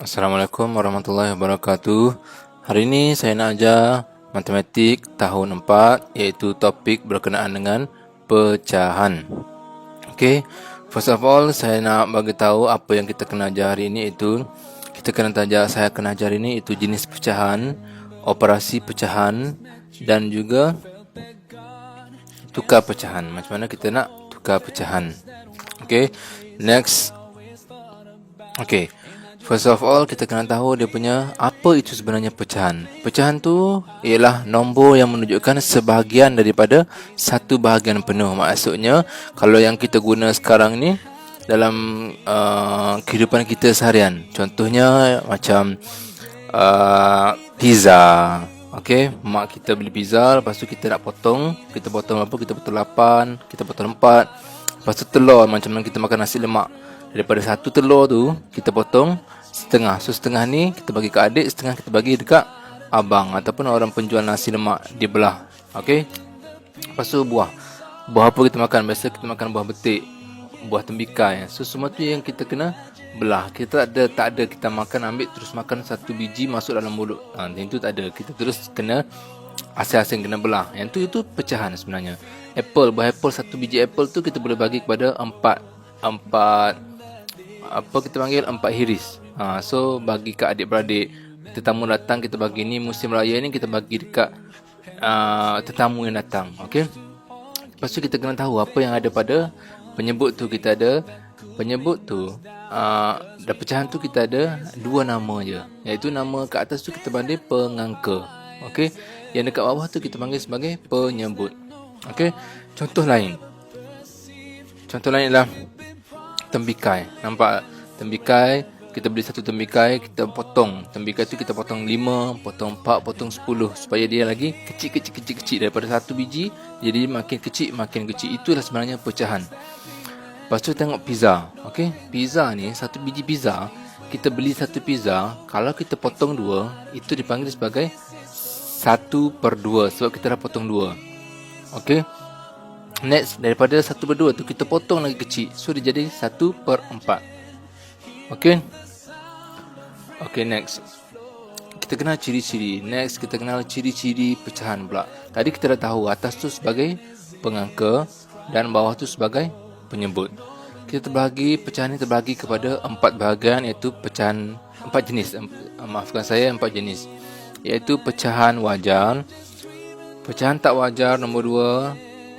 Assalamualaikum warahmatullahi wabarakatuh. Hari ini saya nak ajar matematik tahun 4, iaitu topik berkenaan dengan pecahan. Okey, first of all saya nak bagi tahu apa yang kita kena ajar hari ini itu saya kena ajar ini itu jenis pecahan, operasi pecahan dan juga tukar pecahan. Macam mana kita nak tukar pecahan. Okey, next. Okey. First of all, kita kena tahu dia punya apa itu sebenarnya pecahan. Pecahan tu ialah nombor yang menunjukkan sebahagian daripada satu bahagian penuh. Maksudnya, kalau yang kita guna sekarang ni dalam kehidupan kita seharian. Contohnya macam pizza. Okey, mak kita beli pizza, lepas tu kita nak potong. Kita potong apa? Kita potong 8, kita potong 4. Lepas tu telur, macam mana kita makan nasi lemak. Daripada satu telur tu, kita potong setengah. So, setengah ni kita bagi ke adik, setengah kita bagi dekat abang ataupun orang penjual nasi lemak, dia belah. Okey. Lepas tu buah. Buah apa kita makan? Biasa kita makan buah betik, buah tembikai. So, semua tu yang kita kena belah. Kita tak ada kita makan, ambil terus makan satu biji masuk dalam mulut. Yang tu tak ada. Kita terus kena asing-asing kena belah. Yang tu itu pecahan sebenarnya. Buah apple, satu biji apple tu kita boleh bagi kepada empat apa kita panggil 4 hiris. So bagi ke adik-beradik, tetamu datang kita bagi ni, musim raya ni kita bagi dekat tetamu yang datang. Okey. Lepas tu kita kena tahu apa yang ada pada penyebut tu. Kita ada penyebut tu, dan pecahan tu kita ada dua nama je, iaitu nama kat atas tu kita panggil pengangka. Okey. Yang dekat bawah tu kita panggil sebagai penyebut. Okey. Contoh lain ialah tembikai. Nampak tembikai, kita beli satu tembikai, kita potong. Tembikai tu kita potong 5, potong 4, potong 10 supaya dia lagi kecil daripada satu biji, jadi makin kecil. Itulah sebenarnya pecahan. Lepas tu tengok pizza. Okey, pizza ni satu biji pizza, kita beli satu pizza, kalau kita potong 2, itu dipanggil sebagai 1/2 sebab kita dah potong 2. Okey. Next, daripada 1/2 tu kita potong lagi kecil, so dia jadi 1/4. Okey. Okey, next. Kita kenal ciri-ciri. Next, kita kenal ciri-ciri pecahan pula. Tadi kita dah tahu atas tu sebagai pengangka dan bawah tu sebagai penyebut. Pecahan ni terbagi kepada 4 bahagian, iaitu pecahan 4 jenis. Maafkan saya, 4 jenis. Iaitu pecahan wajar, pecahan tak wajar nombor 2,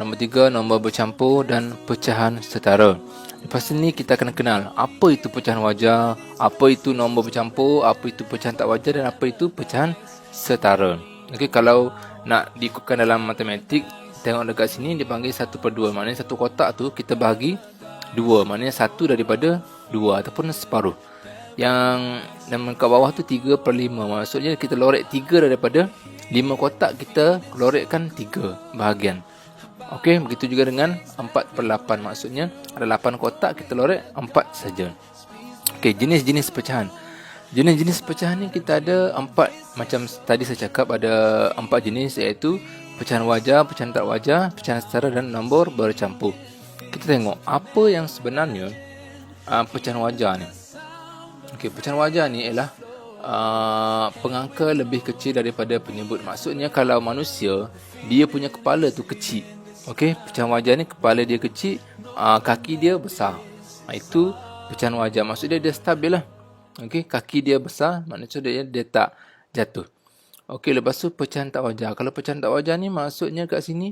nombor 3 nombor bercampur dan pecahan setara. Lepas ni kita akan kenal apa itu pecahan wajar, apa itu nombor bercampur, apa itu pecahan tak wajar dan apa itu pecahan setara. Okey, kalau nak diikutkan dalam matematik, tengok dekat sini dia panggil 1/2. Maknanya satu kotak tu kita bahagi 2, maknanya 1 daripada 2 ataupun separuh. Yang kat bawah tu 3/5. Maksudnya kita lorek 3 daripada 5 kotak, kita lorekkan 3 bahagian. Okey, begitu juga dengan 4/8. Maksudnya ada 8 kotak, kita lorek 4 saja. Okey, jenis-jenis pecahan. Jenis-jenis pecahan ni kita ada 4. Macam tadi saya cakap ada 4 jenis, iaitu pecahan wajar, pecahan tak wajar, pecahan setara dan nombor bercampur. Kita tengok apa yang sebenarnya pecahan wajar ni. Okey, pecahan wajar ni ialah pengangka lebih kecil daripada penyebut. Maksudnya kalau manusia, dia punya kepala tu kecil. Okey, pecahan wajar ni kepala dia kecil, kaki dia besar. Itu pecahan wajar. Maksudnya dia stabil lah. Okey, kaki dia besar, maksudnya dia tak jatuh. Okey, lepas tu pecahan tak wajar. Kalau pecahan tak wajar ni maksudnya kat sini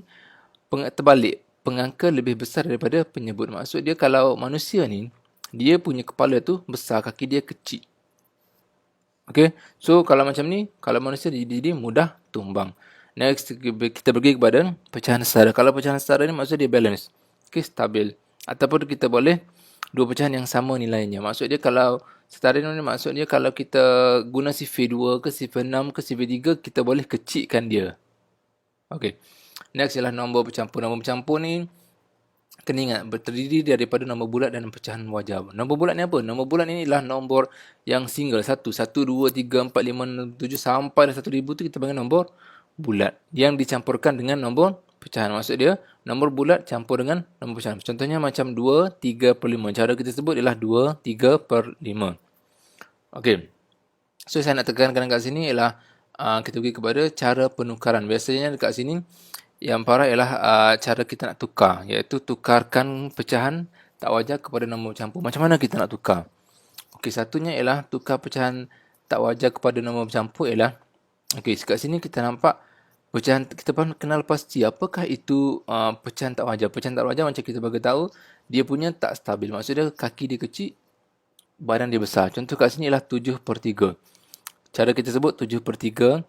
terbalik. Pengangka lebih besar daripada penyebut. Maksud dia kalau manusia ni, dia punya kepala tu besar, kaki dia kecil. Okey, so kalau macam ni, kalau manusia dia mudah tumbang. Next, kita pergi kepada pecahan setara. Kalau pecahan setara ni maksud dia balance. Okey, stabil. Ataupun kita boleh dua pecahan yang sama nilainya. Maksud dia kalau setara ni maksud dia kalau kita guna sifar 2 ke sifar 6 ke sifar 3, kita boleh kecilkan dia. Okey. Next ialah nombor bercampur. Nombor bercampur ni kena ingat terdiri daripada nombor bulat dan pecahan wajar. Nombor bulat ni apa? Nombor bulat ni ialah nombor yang single. 1, 2, 3, 4, 5, 6, 7 sampai 1000 tu kita panggil nombor bulat yang dicampurkan dengan nombor pecahan. Maksud dia nombor bulat campur dengan nombor pecahan. Contohnya macam 2, 3/5. Cara kita sebut ialah 2, 3/5. Okey. So saya nak tekankan kat sini ialah kita pergi kepada cara penukaran. Biasanya dekat sini yang parah ialah cara kita nak tukar, iaitu tukarkan pecahan tak wajar kepada nombor bercampur. Macam mana kita nak tukar? Okey, satunya ialah tukar pecahan tak wajar kepada nombor bercampur ialah, okey, kat sini kita nampak pecahan, kita pun kenal pasti apakah itu pecahan tak wajar. Pecahan tak wajar macam kita bagi tahu, dia punya tak stabil. Maksudnya kaki dia kecil, badan dia besar. Contoh kat sini ialah 7/3. Cara kita sebut 7/3.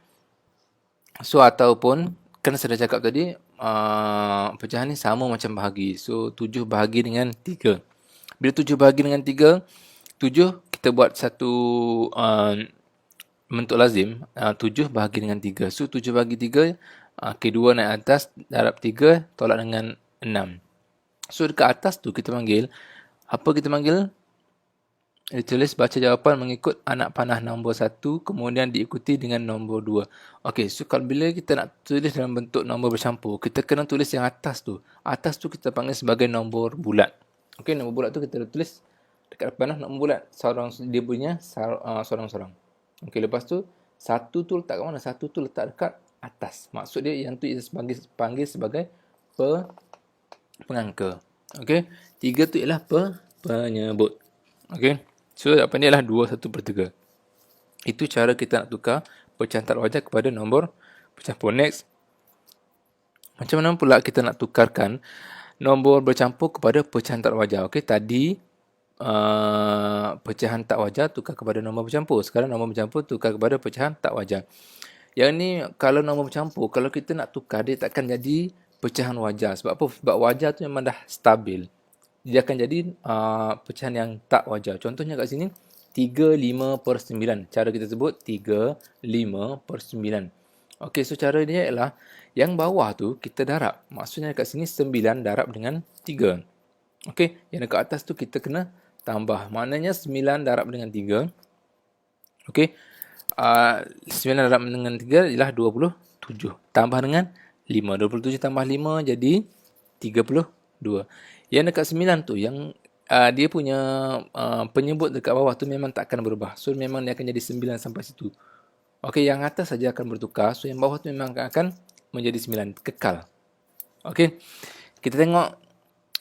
So ataupun kan saya dah cakap tadi, pecahan ni sama macam bahagi. So 7 bahagi dengan 3. Bila 7 bahagi dengan 3, 7 kita buat satu bentuk lazim, 7 bahagi dengan 3. So 7 bahagi 3, kedua naik atas, darab 3, tolak dengan 6. So dekat atas tu kita panggil, apa kita panggil? Ditulis baca jawapan mengikut anak panah nombor 1, kemudian diikuti dengan nombor 2. Okey, so kalau bila kita nak tulis dalam bentuk nombor bercampur, kita kena tulis yang atas tu. Atas tu kita panggil sebagai nombor bulat. Okey, nombor bulat tu kita tulis dekat panah nombor bulat. Dia punya sorang-sorang. Okey, lepas tu, 1 tu letak kat mana? 1 tu letak dekat atas. Maksud dia yang tu panggil sebagai pengangka. Okey, 3 tu ialah penyebut. Okey. So, jawapan dia adalah 2/1/3. Itu cara kita nak tukar pecahan tak wajar kepada nombor bercampur. Next. Macam mana pula kita nak tukarkan nombor bercampur kepada pecahan tak wajar? Okey, tadi pecahan tak wajar tukar kepada nombor bercampur. Sekarang nombor bercampur tukar kepada pecahan tak wajar. Yang ni kalau nombor bercampur, kalau kita nak tukar, dia takkan jadi pecahan wajar. Sebab apa? Sebab wajar tu memang dah stabil. Dia akan jadi pecahan yang tak wajar. Contohnya kat sini, 3/5/9. Cara kita sebut 3/5/9. Okey, so cara dia ialah yang bawah tu kita darab. Maksudnya kat sini 9 darab dengan 3. Okey, yang dekat atas tu kita kena tambah. Maknanya 9 darab dengan 3. Okey, 9 darab dengan 3 ialah 27. Tambah dengan 5. 27 tambah 5 jadi 32. Yang dekat 9 tu, yang dia punya penyebut dekat bawah tu memang tak akan berubah. So, memang dia akan jadi 9 sampai situ. Okey, yang atas saja akan bertukar. So, yang bawah tu memang akan menjadi 9. Kekal. Okey, kita tengok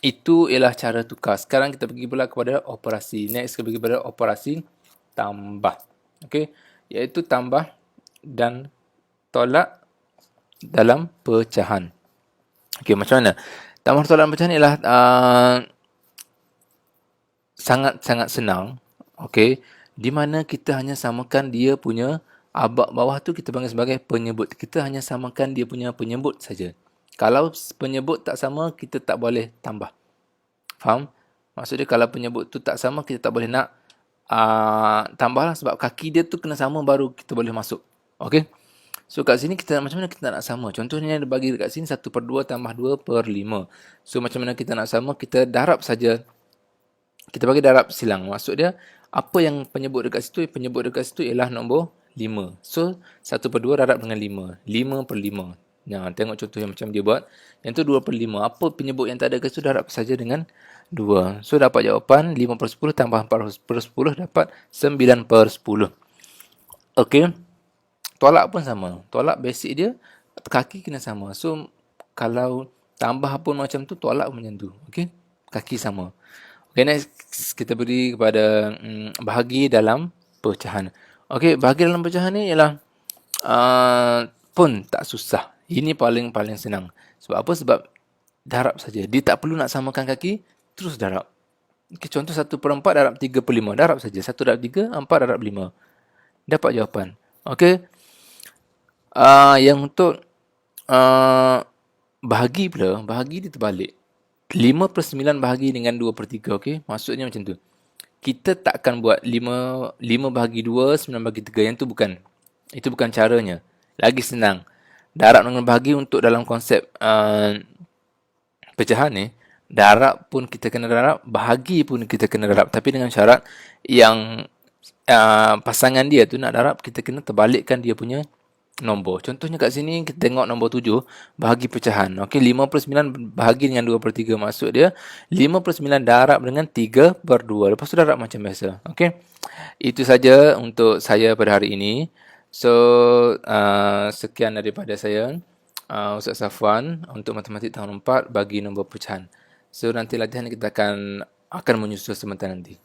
itu ialah cara tukar. Sekarang kita pergi pula kepada operasi. Next, kita pergi kepada operasi tambah. Okey, iaitu tambah dan tolak dalam pecahan. Okey, macam mana? Tambah tolak dalam pecahan ialah sangat-sangat senang. Okey, di mana kita hanya samakan dia punya abad bawah tu kita panggil sebagai penyebut. Kita hanya samakan dia punya penyebut saja. Kalau penyebut tak sama, kita tak boleh tambah. Faham? Maksudnya kalau penyebut tu tak sama, kita tak boleh nak tambahlah, sebab kaki dia tu kena sama baru kita boleh masuk. Okey? So kat sini kita macam mana kita nak sama? Contohnya dia bagi dekat sini 1/2 tambah 2/5. So macam mana kita nak sama? Kita darab saja. Kita bagi darab silang. Maksud dia apa yang penyebut dekat situ? Penyebut dekat situ ialah nombor 5. So 1/2 darab dengan 5. 5/5. Nah, tengok contoh yang macam dia buat. Yang tu 2/5. Apa penyebut yang tak ada dekat situ? Darab saja dengan 2. So dapat jawapan 5/10 tambah 4/10 dapat 9/10. Okey. Tolak pun sama. Tolak basic dia, kaki kena sama. So, kalau tambah pun macam tu, tolak pun macam tu. Okey? Kaki sama. Okey, next kita beri kepada bahagi dalam pecahan. Okey, bahagi dalam pecahan ni ialah pun tak susah. Ini paling senang. Sebab apa? Sebab darab saja. Dia tak perlu nak samakan kaki, terus darab. Okay, contoh 1/4 darab 3/5. Darab saja. 1 darab 3, 4 darab 5. Dapat jawapan. Okey. Yang untuk bahagi pula, bahagi dia terbalik. 5/9 bahagi dengan 2/3, okey? Maksudnya macam tu. Kita tak akan buat 5 bahagi 2, 9 bahagi 3. Yang tu bukan. Itu bukan caranya. Lagi senang. Darab dengan bahagi untuk dalam konsep pecahan ni, darab pun kita kena darab, bahagi pun kita kena darab. Tapi dengan syarat yang pasangan dia tu nak darab, kita kena terbalikkan dia punya nombor. Contohnya kat sini kita tengok nombor 7 bahagi pecahan. Okey, 59 bahagi dengan 2/3. Maksud dia 59 darab dengan 3/2. Lepas tu darab macam biasa. Okey. Itu saja untuk saya pada hari ini. So, sekian daripada saya, Ustaz Safwan, untuk matematik tahun 4 bagi nombor pecahan. So, nanti latihan kita akan menyusul sebentar nanti.